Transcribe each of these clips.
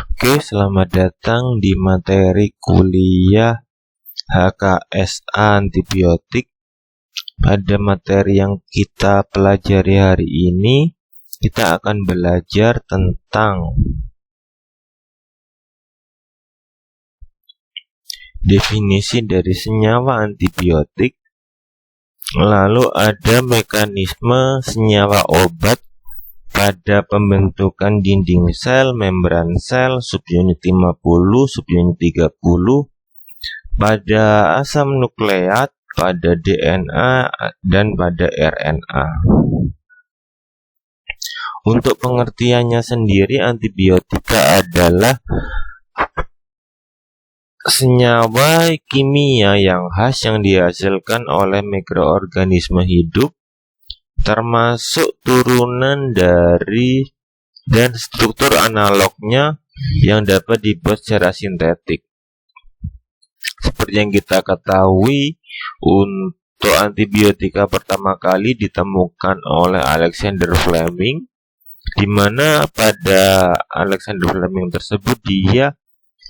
Oke, selamat datang di materi kuliah HKSA antibiotik. Pada materi yang kita pelajari hari ini, kita akan belajar tentang definisi dari senyawa antibiotik, lalu ada mekanisme senyawa obat pada pembentukan dinding sel, membran sel, subunit 50, subunit 30, pada asam nukleat, pada DNA, dan pada RNA. Untuk pengertiannya sendiri, antibiotika adalah senyawa kimia yang khas yang dihasilkan oleh mikroorganisme hidup, termasuk turunan dari dan struktur analognya yang dapat dibuat secara sintetik. Seperti yang kita ketahui, untuk antibiotika pertama kali ditemukan oleh Alexander Fleming, di mana pada Alexander Fleming tersebut dia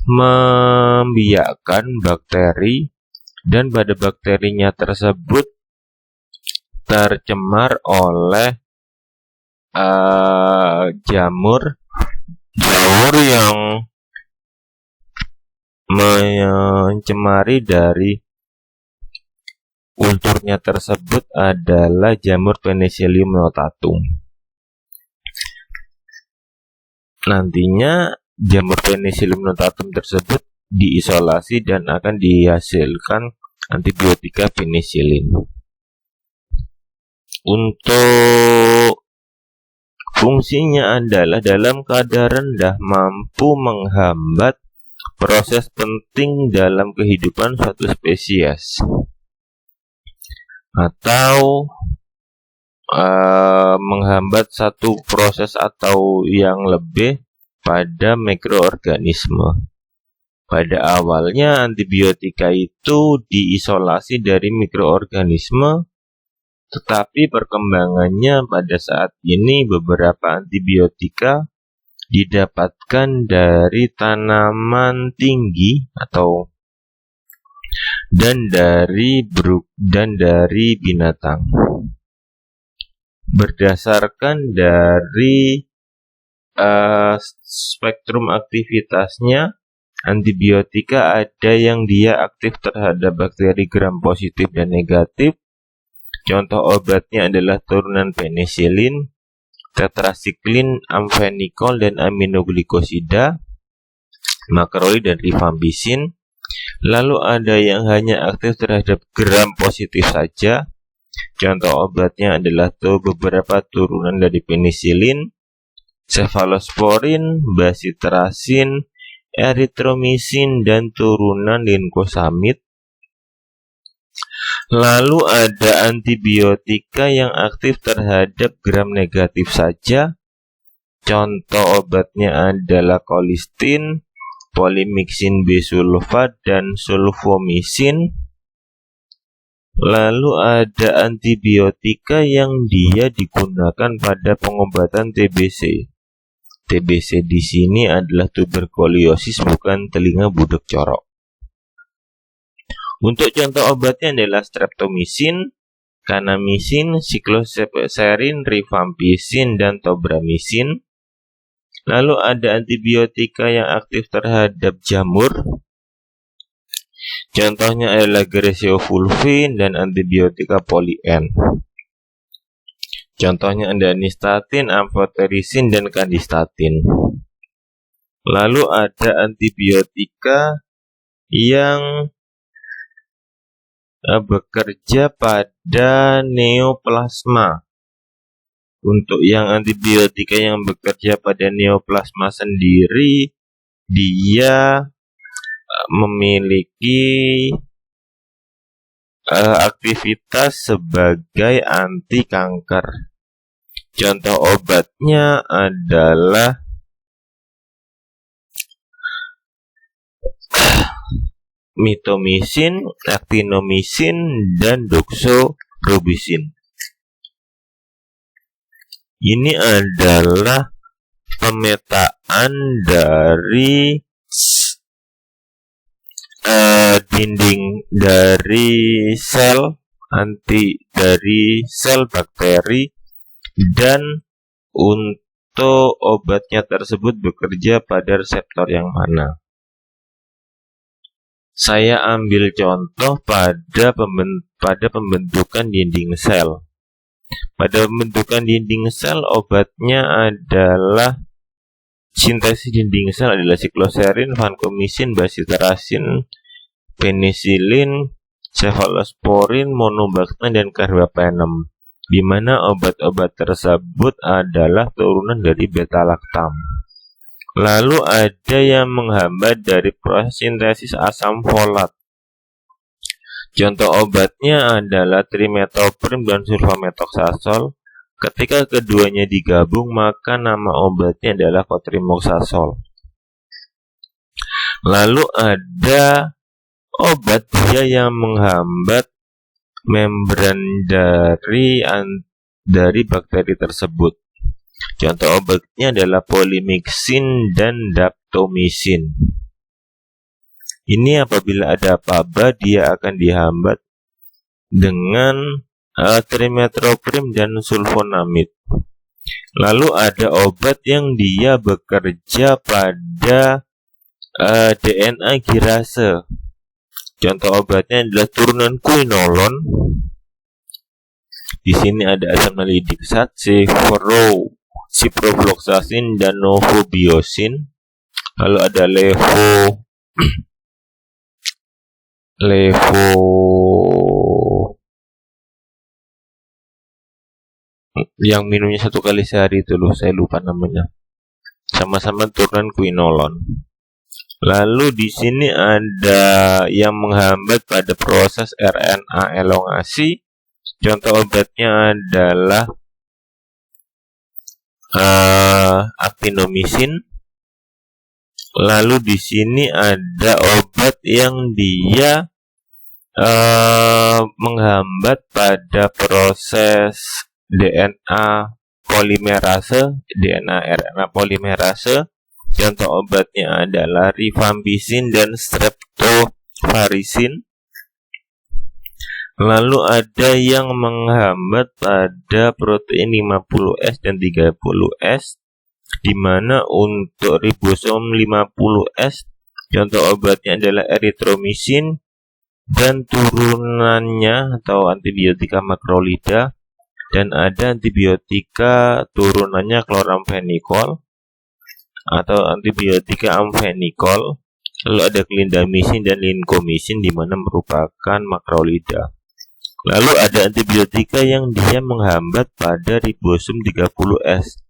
membiakkan bakteri, dan pada bakterinya tersebut tercemar oleh jamur yang mencemari dari kulturnya tersebut adalah jamur Penicillium notatum. Nantinya jamur Penicillium notatum tersebut diisolasi dan akan dihasilkan antibiotika penicillin. Untuk fungsinya adalah dalam kadar rendah mampu menghambat proses penting dalam kehidupan suatu spesies, atau menghambat satu proses atau yang lebih pada mikroorganisme. Pada awalnya antibiotika itu diisolasi dari mikroorganisme, tetapi perkembangannya pada saat ini beberapa antibiotika didapatkan dari tanaman tinggi dan dari binatang. Berdasarkan dari spektrum aktivitasnya, antibiotika ada yang dia aktif terhadap bakteri gram positif dan negatif. Contoh obatnya adalah turunan penicillin, tetrasiklin, amfenikol, dan aminoglikosida, makrolid, dan rifampicin. Lalu ada yang hanya aktif terhadap gram positif saja. Contoh obatnya adalah beberapa turunan dari penicillin, cefalosporin, bacitracin, eritromisin, dan turunan linkosamid. Lalu ada antibiotika yang aktif terhadap gram negatif saja. Contoh obatnya adalah colistin, polymyxin B-sulfat, dan sulfomisin. Lalu ada antibiotika yang dia digunakan pada pengobatan TBC. TBC di sini adalah tuberkuliosis, bukan telinga budak corok. Untuk contoh obatnya adalah streptomycin, kanamycin, sikloserin, rifampicin, dan tobramycin. Lalu ada antibiotika yang aktif terhadap jamur. Contohnya adalah Graciofulvin dan antibiotika poly-N. Contohnya ada nystatin, amphotericin, dan kandistatin. Lalu ada antibiotika yang bekerja pada neoplasma. Untuk yang antibiotika yang bekerja pada neoplasma sendiri, dia memiliki aktivitas sebagai anti kanker. Contoh obatnya adalah mitomycin, actinomycin, dan doxorubicin. Ini adalah pemetaan dari dinding dari sel bakteri, dan untuk obatnya tersebut bekerja pada reseptor yang mana. Saya ambil contoh pada pembentukan dinding sel. Pada pembentukan dinding sel, obatnya adalah sintesis dinding sel adalah sikloserin, vankomisin, basitarasin, penisilin, cefalosporin, monobaktan, dan carbapenem, di mana obat-obat tersebut adalah turunan dari beta-laktam. Lalu ada yang menghambat dari proses sintesis asam folat. Contoh obatnya adalah trimetoprim dan sulfamethoxazole. Ketika keduanya digabung, maka nama obatnya adalah cotrimoxazole. Lalu ada obat yang menghambat membran dari bakteri tersebut. Contoh obatnya adalah polymyxin dan daptomycin. Ini apabila ada faba, dia akan dihambat dengan trimetoprim dan sulfonamid. Lalu ada obat yang dia bekerja pada DNA girase. Contoh obatnya adalah turunan quinolone. Di sini ada asam nalidik zat, ciprofloxacin, dan novobiosin. Lalu ada yang minumnya 1 kali sehari itu loh, saya lupa namanya. Sama-sama turunan quinolone. Lalu di sini ada yang menghambat pada proses RNA elongasi. Contoh obatnya adalah actinomycin. Lalu di sini ada obat yang dia menghambat pada proses DNA RNA polimerase. Contoh obatnya adalah rifampicin dan streptofarisin. Lalu ada yang menghambat pada protein 50S dan 30S, di mana untuk ribosom 50S, contoh obatnya adalah erythromycin dan turunannya atau antibiotika makrolida, dan ada antibiotika turunannya chloramphenicol atau antibiotika amphenicol. Lalu ada clindamycin dan lincomycin, di mana merupakan makrolida. Lalu ada antibiotika yang dia menghambat pada ribosom 30S.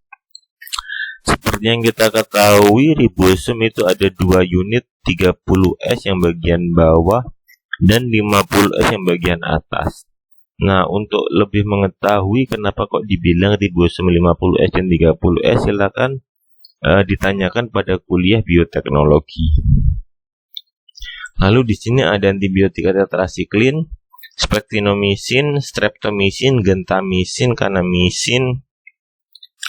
Seperti yang kita ketahui, ribosom itu ada 2 unit, 30S yang bagian bawah dan 50S yang bagian atas. Nah, untuk lebih mengetahui kenapa kok dibilang ribosom 50S dan 30S, silakan ditanyakan pada kuliah bioteknologi. Lalu di sini ada antibiotika tetrasiklin, spektinomycin, streptomycin, gentamicin, kanamycin,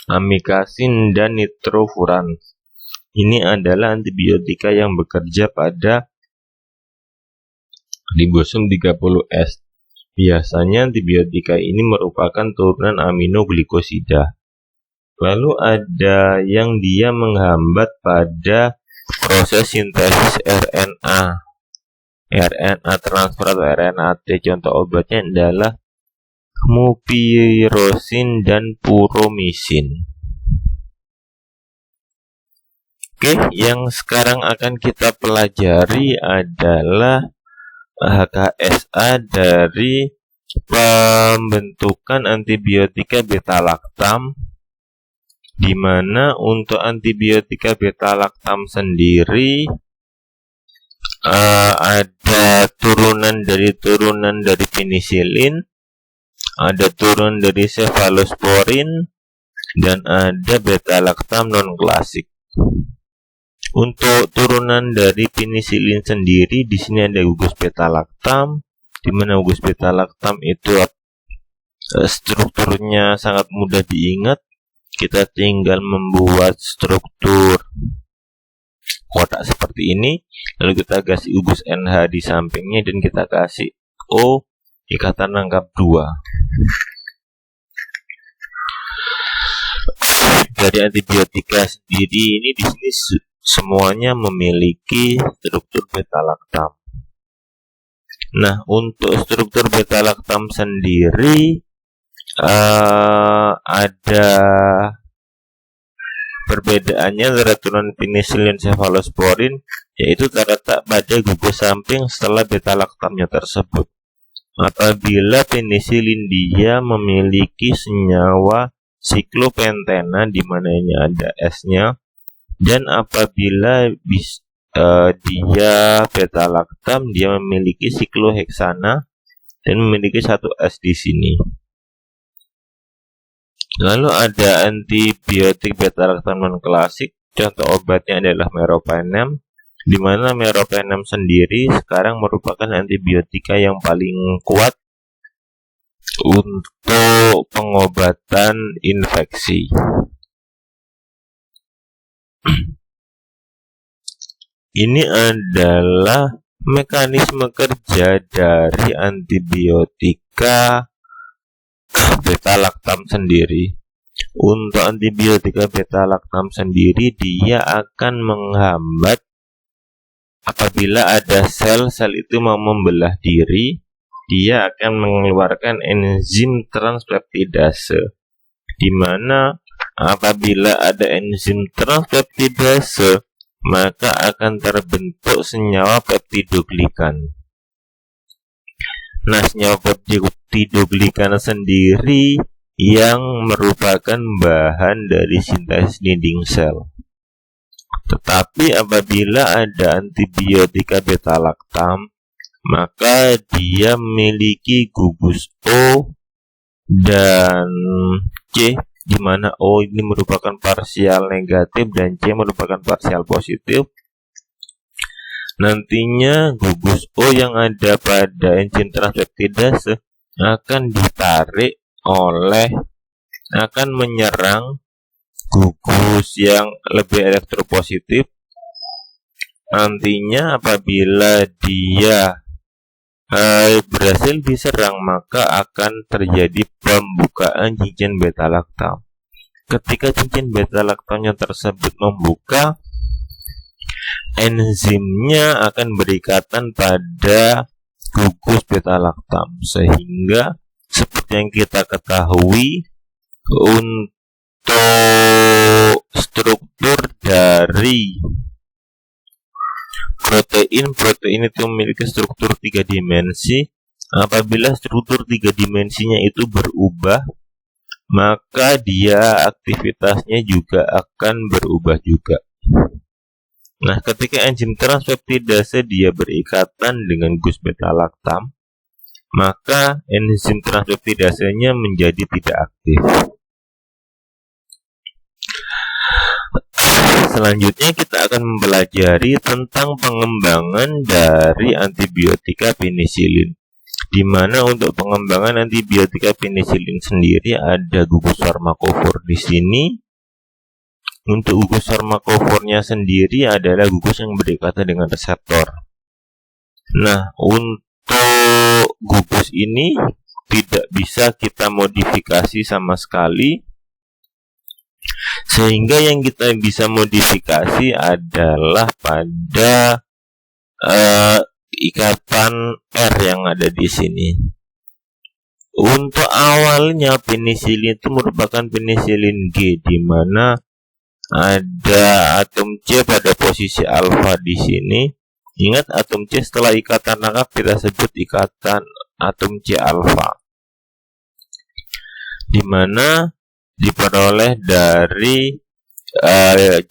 amikacin, dan nitrofuran. Ini adalah antibiotika yang bekerja pada ribosom 30S. Biasanya antibiotika ini merupakan turunan aminoglikosida. Lalu ada yang dia menghambat pada proses sintesis RNA transfer atau RNA-T. Contoh obatnya adalah mupirocin dan puromycin. Oke, yang sekarang akan kita pelajari adalah HKSA dari pembentukan antibiotika beta-laktam, di mana untuk antibiotika beta-laktam sendiri ada turunan dari penisilin, ada turunan dari cefalosporin, dan ada beta-laktam non-klasik. Untuk turunan dari penisilin sendiri, di sini ada gugus beta-laktam, di mana gugus beta-laktam itu strukturnya sangat mudah diingat. Kita tinggal membuat struktur kotak seperti ini, lalu kita kasih gugus NH di sampingnya dan kita kasih O ikatan rangkap 2. Dari antibiotika sendiri ini di sini semuanya memiliki struktur beta-laktam. Nah, untuk struktur beta-laktam sendiri ada perbedaannya antara turunan penisilin cefalosporin, yaitu terletak pada gugus samping setelah beta-laktamnya tersebut. Apabila penisilin dia memiliki senyawa siklopentena di mana ini ada S-nya, dan apabila dia beta-laktam dia memiliki sikloheksana dan memiliki satu S di sini. Lalu ada antibiotik beta-laktam non klasik. Contoh obatnya adalah meropenem, di mana meropenem sendiri sekarang merupakan antibiotika yang paling kuat untuk pengobatan infeksi. Ini adalah mekanisme kerja dari antibiotika beta-laktam sendiri. Untuk antibiotika beta-laktam sendiri, dia akan menghambat apabila ada sel-sel itu mau membelah diri, dia akan mengeluarkan enzim transpeptidase, di mana apabila ada enzim transpeptidase maka akan terbentuk senyawa peptidoglikan. Nah, senyawa peptidoglikan sendiri yang merupakan bahan dari sintesis dinding sel. Tetapi apabila ada antibiotika beta-laktam, maka dia memiliki gugus O dan C, di mana O ini merupakan parsial negatif dan C merupakan parsial positif. Nantinya gugus O yang ada pada enzim transpeptidase akan menyerang gugus yang lebih elektropositif. Nantinya apabila dia berhasil diserang, maka akan terjadi pembukaan cincin beta-laktam. Ketika cincin beta-laktamnya tersebut membuka, enzimnya akan berikatan pada gugus beta-laktam, sehingga seperti yang kita ketahui, untuk struktur dari protein itu memiliki struktur 3 dimensi. Apabila struktur 3 dimensinya itu berubah, maka dia aktivitasnya juga akan berubah juga. Nah, ketika enzim transpeptidase dia berikatan dengan gugus beta-laktam, maka enzim transpeptidasenya menjadi tidak aktif. Selanjutnya kita akan mempelajari tentang pengembangan dari antibiotika penisilin, di mana untuk pengembangan antibiotika penisilin sendiri ada gugus farmakofor di sini. Untuk gugus farmakofornya sendiri adalah gugus yang berikatan dengan reseptor. Nah, untuk gugus ini tidak bisa kita modifikasi sama sekali, sehingga yang kita bisa modifikasi adalah pada ikatan R yang ada di sini. Untuk awalnya penisilin itu merupakan penisilin G, di mana ada atom C pada posisi alfa di sini. Ingat, atom C setelah ikatan rangkap kita sebut ikatan atom C alfa, di mana diperoleh dari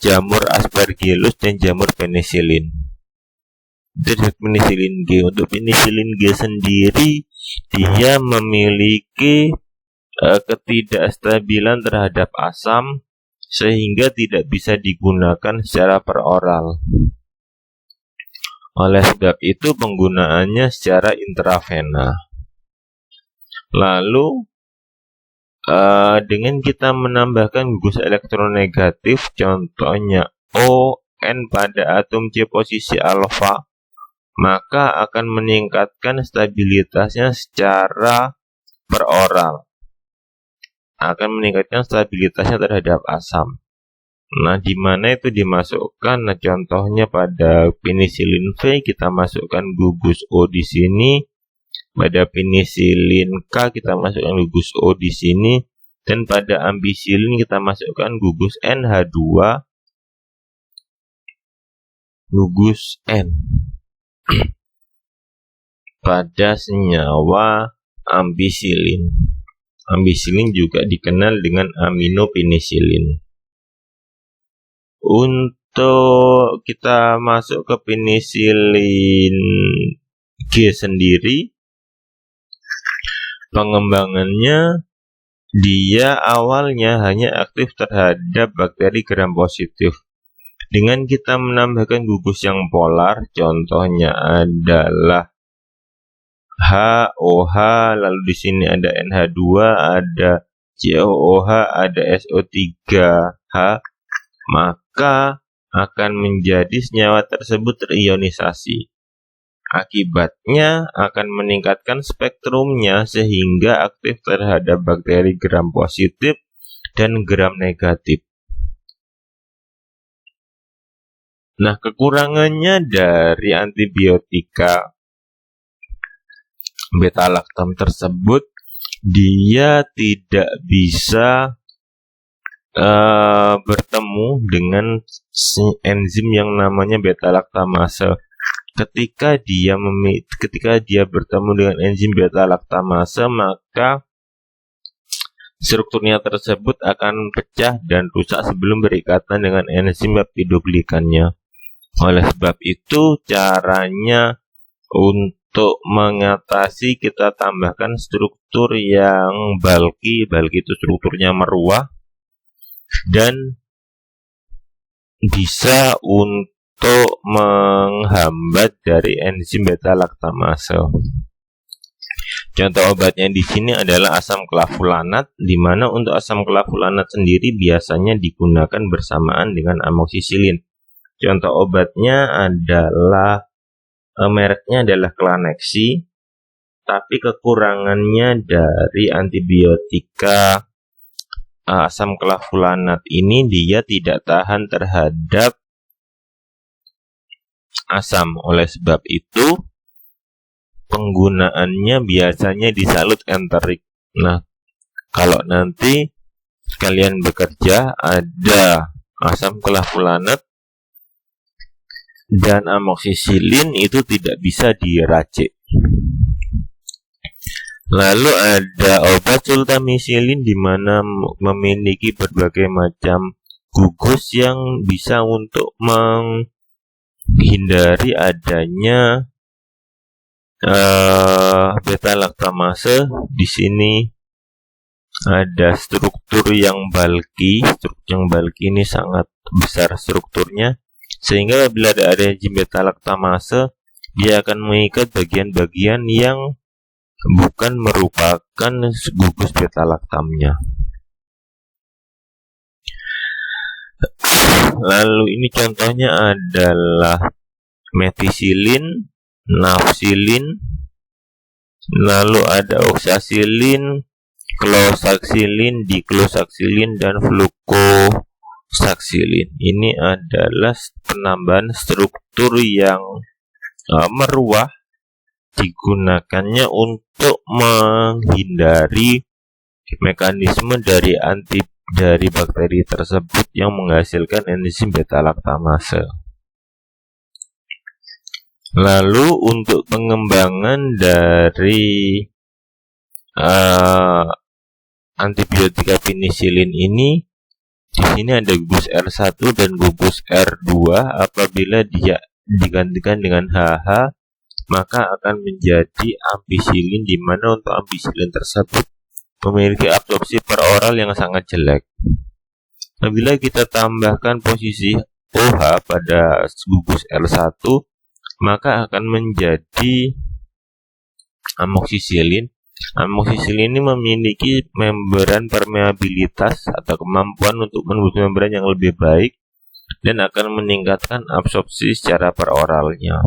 jamur aspergillus dan jamur penisilin. Dari penisilin G. Untuk penisilin G sendiri, dia memiliki ketidakstabilan terhadap asam, sehingga tidak bisa digunakan secara peroral. Oleh sebab itu penggunaannya secara intravena. Lalu Dengan kita menambahkan gugus elektronegatif, contohnya ON pada atom C posisi alfa, maka akan meningkatkan stabilitasnya secara peroral. Akan meningkatkan stabilitasnya terhadap asam. Nah, di mana itu dimasukkan? Nah, contohnya pada penisilin V kita masukkan gugus O di sini. Pada penisilin K kita masukkan gugus O di sini, dan pada ambisilin kita masukkan gugus NH2 gugus N pada senyawa ambisilin. Ambisilin juga dikenal dengan aminopenisilin. Untuk kita masuk ke penisilin G sendiri, pengembangannya dia awalnya hanya aktif terhadap bakteri gram positif. Dengan kita menambahkan gugus yang polar, contohnya adalah HOH, lalu di sini ada NH2, ada COOH, ada SO3H, maka akan menjadi senyawa tersebut terionisasi. Akibatnya akan meningkatkan spektrumnya sehingga aktif terhadap bakteri gram positif dan gram negatif. Nah, kekurangannya dari antibiotika beta-laktam tersebut, dia tidak bisa bertemu dengan enzim yang namanya beta-laktamase. Ketika dia bertemu dengan enzim beta-laktamase, maka strukturnya tersebut akan pecah dan rusak sebelum berikatan dengan enzim peptidoglikannya. Oleh sebab itu, caranya untuk mengatasi, kita tambahkan struktur yang bulky itu strukturnya meruah, dan bisa untuk menghambat dari enzim beta-laktamase. Contoh obatnya di sini adalah asam klavulanat, di mana untuk asam klavulanat sendiri biasanya digunakan bersamaan dengan amoksisilin. Contoh obatnya adalah mereknya adalah Clanex, tapi kekurangannya dari antibiotika asam klavulanat ini, dia tidak tahan terhadap asam. Oleh sebab itu, penggunaannya biasanya disalut enterik. Nah, kalau nanti kalian bekerja ada asam klavulanat dan amoksisilin, itu tidak bisa diracik. Lalu ada obat sultamisilin, di mana memiliki berbagai macam gugus yang bisa untuk menghindari adanya beta-laktamase. Di sini ada struktur yang bulky. Struktur yang bulky ini sangat besar strukturnya, sehingga bila ada enzim beta-laktamase, dia akan mengikat bagian-bagian yang bukan merupakan gugus beta-laktamnya. Lalu ini contohnya adalah metisilin, nafsilin, lalu ada oksasilin, klosaxilin, diklosaxilin, dan flukosaxilin. Ini adalah penambahan struktur yang meruah, digunakannya untuk menghindari mekanisme dari bakteri tersebut yang menghasilkan enzim beta-laktamase. Lalu untuk pengembangan dari antibiotika penisilin ini, di sini ada gugus R1 dan gugus R2. Apabila dia digantikan dengan HH, maka akan menjadi ampicillin, di mana untuk ampicillin tersebut memiliki absorpsi peroral yang sangat jelek. Apabila kita tambahkan posisi OH pada gugus R1, maka akan menjadi amoksisilin, Amoksisilin ini memiliki membran permeabilitas atau kemampuan untuk menembus membran yang lebih baik dan akan meningkatkan absorpsi secara peroralnya.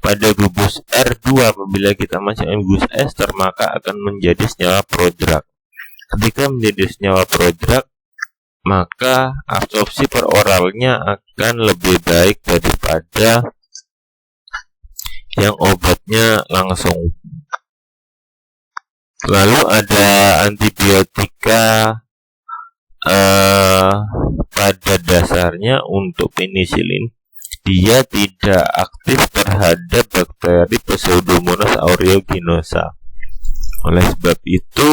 Pada gugus R2, apabila kita masukkan gugus ester, maka akan menjadi senyawa prodrug. Ketika menjadi senyawa prodrug, maka absorpsi peroralnya akan lebih baik daripada yang obatnya langsung. Lalu ada antibiotika pada dasarnya untuk penisilin, dia tidak aktif terhadap bakteri Pseudomonas aeruginosa. Oleh sebab itu,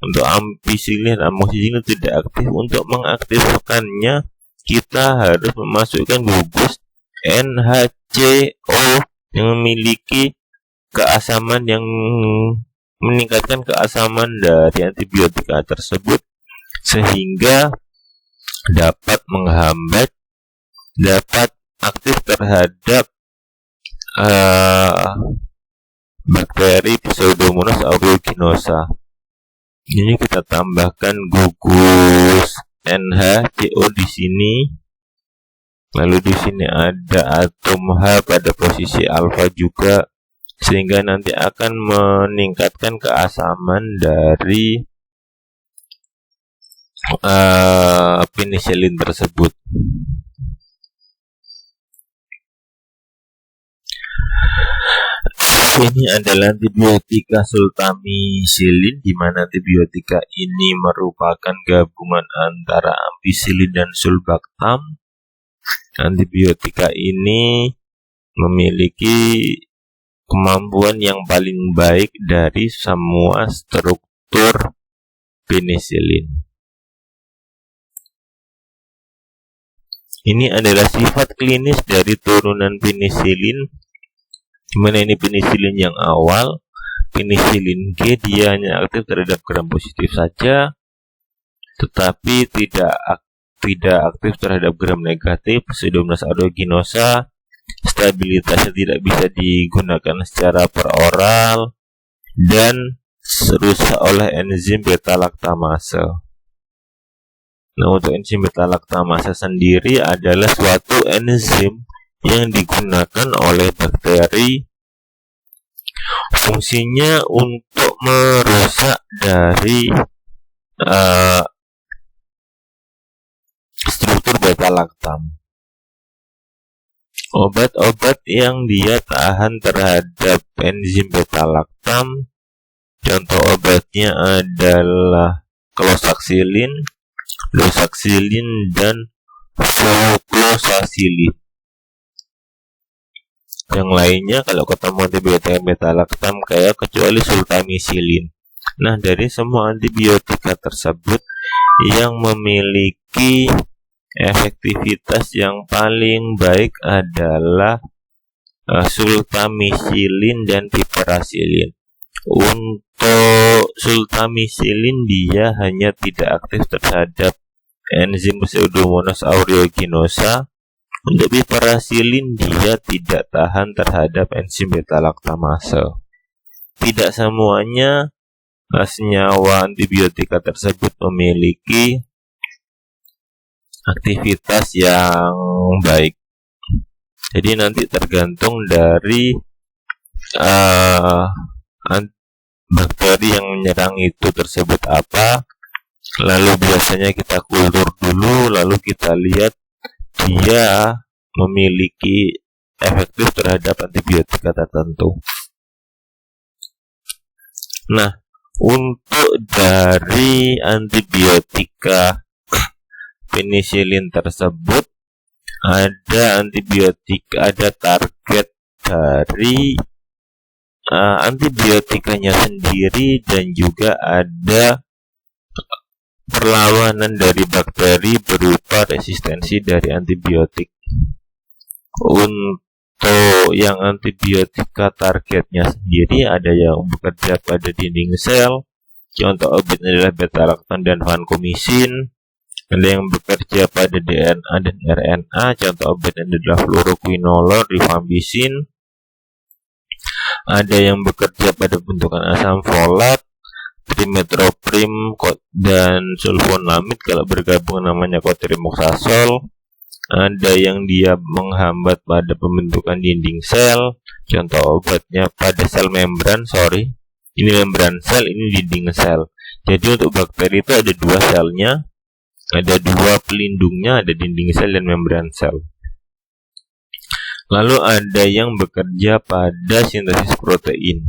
untuk ampicillin, amoxicillin tidak aktif. Untuk mengaktifkannya, kita harus memasukkan gugus NHCO yang memiliki keasaman yang meningkatkan keasaman dari antibiotika tersebut, sehingga dapat menghambat, dapat aktif terhadap bakteri Pseudomonas aeruginosa. Ini kita tambahkan gugus NHCO di sini. Lalu di sini ada atom H pada posisi alfa juga, sehingga nanti akan meningkatkan keasaman dari penisilin tersebut. Ini adalah antibiotika sultamicillin, di mana antibiotika ini merupakan gabungan antara ampicillin dan sulbactam. Antibiotika ini memiliki kemampuan yang paling baik dari semua struktur penisilin. Ini adalah sifat klinis dari turunan penisilin, di mana ini penisilin yang awal. Penisilin G dia hanya aktif terhadap gram positif saja, tetapi tidak aktif terhadap gram negatif. Pseudomonas aeruginosa stabilitasnya tidak bisa digunakan secara peroral dan rusak oleh enzim beta laktamase. Nah, untuk enzim beta laktamase sendiri adalah suatu enzim yang digunakan oleh bakteri, fungsinya untuk merusak dari struktur beta laktam. Obat-obat yang dia tahan terhadap enzim beta laktam, contoh obatnya adalah closaxilin, dosaxilin, dan flucloxacillin. Yang lainnya kalau ketemu antibiotika beta laktam kayak kecuali sultamicillin. Nah, dari semua antibiotika tersebut yang memiliki efektivitas yang paling baik adalah sultamicillin dan piperacillin. Untuk sultamicillin dia hanya tidak aktif terhadap enzim Pseudomonas aeruginosa. Untuk piperacillin dia tidak tahan terhadap enzim beta laktamase. Tidak semuanya senyawa antibiotika tersebut memiliki aktivitas yang baik. Jadi nanti tergantung dari bakteri yang menyerang itu tersebut apa. Lalu biasanya kita kultur dulu, lalu kita lihat dia memiliki efektif terhadap antibiotika tertentu. Nah, untuk dari antibiotika penisilin tersebut ada target dari antibiotikanya sendiri, dan juga ada perlawanan dari bakteri berupa resistensi dari antibiotik. Untuk yang antibiotika targetnya sendiri ada yang bekerja pada dinding sel, contoh obatnya adalah beta lactam dan vancomycin. Ada yang bekerja pada DNA dan RNA, contoh obatnya adalah fluoroquinolone, rifampicin. ada yang bekerja pada pembentukan asam folat, trimetoprim, dan sulfonamid. Kalau bergabung namanya kotrimoxazol. Ada yang dia menghambat pada pembentukan dinding sel. Contoh obatnya pada sel membran, ini membran sel, ini dinding sel. Jadi untuk bakteri itu ada dua selnya, ada dua pelindungnya, ada dinding sel dan membran sel. Lalu ada yang bekerja pada sintesis protein.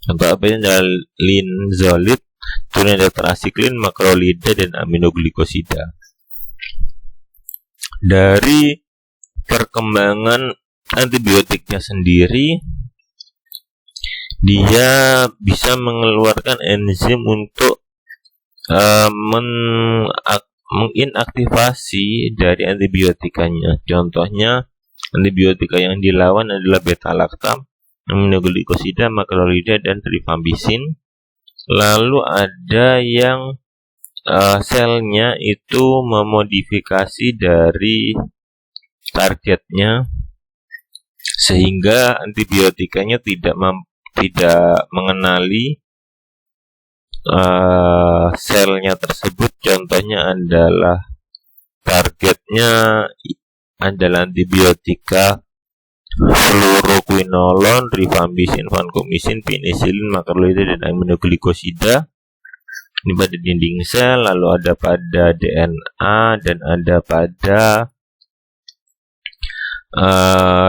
Contoh obatnya linezolid, tetracycline, makrolida, dan aminoglikosida. Dari perkembangan antibiotiknya sendiri, dia bisa mengeluarkan enzim untuk menginaktivasi dari antibiotikanya. Contohnya, antibiotika yang dilawan adalah beta-lactam, aminoglikosida, makrolida, dan rifampicin. Lalu ada yang selnya itu memodifikasi dari targetnya sehingga antibiotikanya tidak mengenali selnya tersebut. Contohnya adalah targetnya adalah antibiotika fluoroquinolone, rifampicin, vancomycin, penicillin, makrolida, dan aminoglikosida. Ini pada dinding sel, lalu ada pada DNA, dan ada pada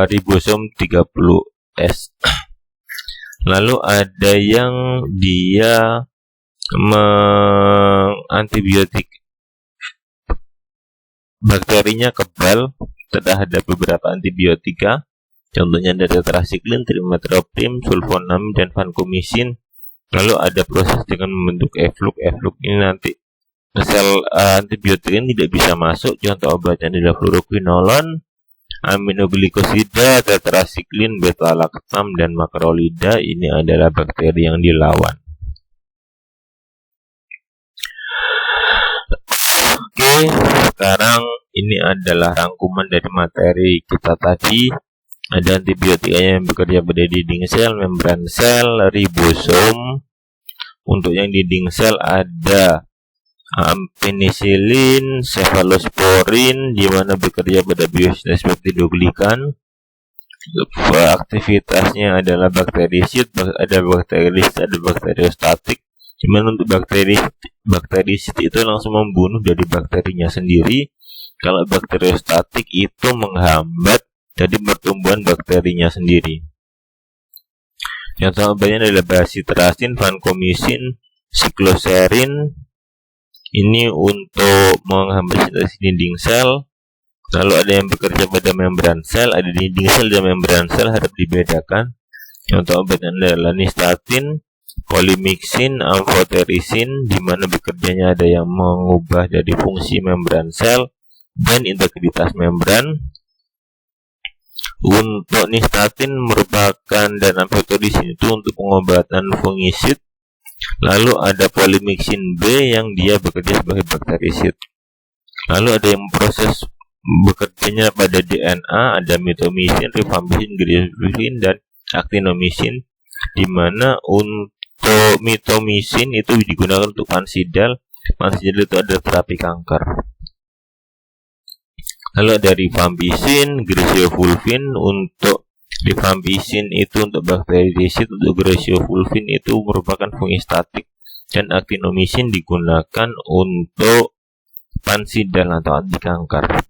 ribosom 30S. Lalu ada yang dia antibiotik bakterinya kebal terhadap beberapa antibiotika. Contohnya ada tetracycline, trimetoprim, sulfonamid, dan vancomycin. Lalu ada proses dengan membentuk efflux. Efflux ini nanti sel antibiotik ini tidak bisa masuk. Contoh obatnya adalah fluoroquinolone, aminoglikosida, tetracycline, beta-lactam, dan makrolida. Ini adalah bakteri yang dilawan. Oke, sekarang ini adalah rangkuman dari materi kita tadi. Ada antibiotika yang bekerja pada dinding sel, membran sel, ribosom. Untuk yang dinding sel ada penicillin, cephalosporin, di mana bekerja pada biosintesis peptidoglikan. Aktivitasnya adalah bakterisid, ada bakterisid, ada bakteriostatik. Di mana untuk bakterisid itu langsung membunuh dari bakterinya sendiri. Kalau bakteriostatik itu menghambat dari pertumbuhan bakterinya sendiri. Yang obatnya adalah bacitracin, vancomycin, sikloserin. Ini untuk menghambat sintesis dinding sel. Lalu ada yang bekerja pada membran sel, ada dinding sel dan membran sel, harus dibedakan. Contoh obatnya adalah nystatin, polymyxin, amphotericin, di mana bekerjanya ada yang mengubah dari fungsi membran sel dan integritas membran. Untuk nystatin merupakan dan amphotericin itu untuk pengobatan fungisid. Lalu ada polymyxin B yang dia bekerja sebagai bakterisid. Lalu ada yang proses bekerjanya pada DNA, ada mitomycin, rifampicin, glicerulin, dan actinomycin, di mana untuk mitomycin itu digunakan untuk fansidal. Fansidal itu ada terapi kanker. Lalu ada rifampicin, griseofulvin. Untuk rifampicin itu untuk bakterisid, untuk griseofulvin itu merupakan fungistatik, dan actinomycin digunakan untuk fansidal atau anti kanker.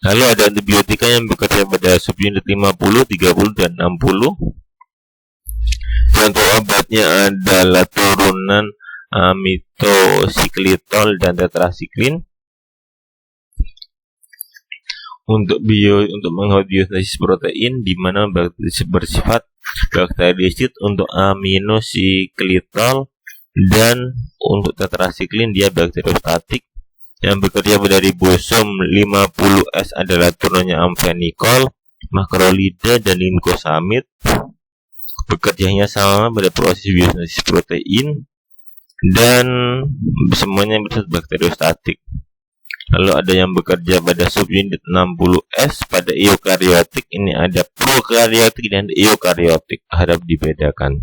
Lalu ada antibiotika yang bekerja pada subunit 50, 30, dan 60. Contoh obatnya adalah turunan amitocyclitol dan tetracycline. Untuk menghambat biosintesis protein, di mana bersifat bakterisid. Untuk aminocyclitol dan untuk tetracycline dia bakteriostatik. Yang bekerja pada ribosom 50S adalah turunannya amfenikol, makrolida, dan linkosamid. Bekerjanya sama pada proses biosintesis protein dan semuanya bersifat bakteriostatik. Lalu ada yang bekerja pada subunit 60S. Pada eukariotik ini ada prokariotik dan eukariotik. Harap dibedakan.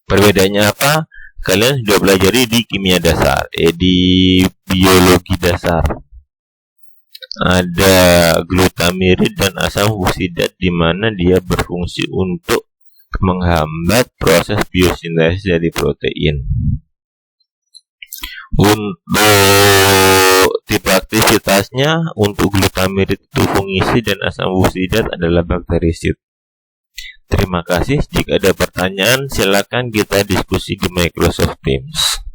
Perbedaannya apa? Kalian sudah pelajari di kimia dasar, di biologi dasar. Ada glutamirid dan asam fuksidat di mana dia berfungsi untuk menghambat proses biosintesis dari protein. Untuk tipe aktivitasnya, untuk glutamirid itu fungisid dan asam fuksidat adalah bakterisid. Terima kasih. Jika ada pertanyaan, silakan kita diskusi di Microsoft Teams.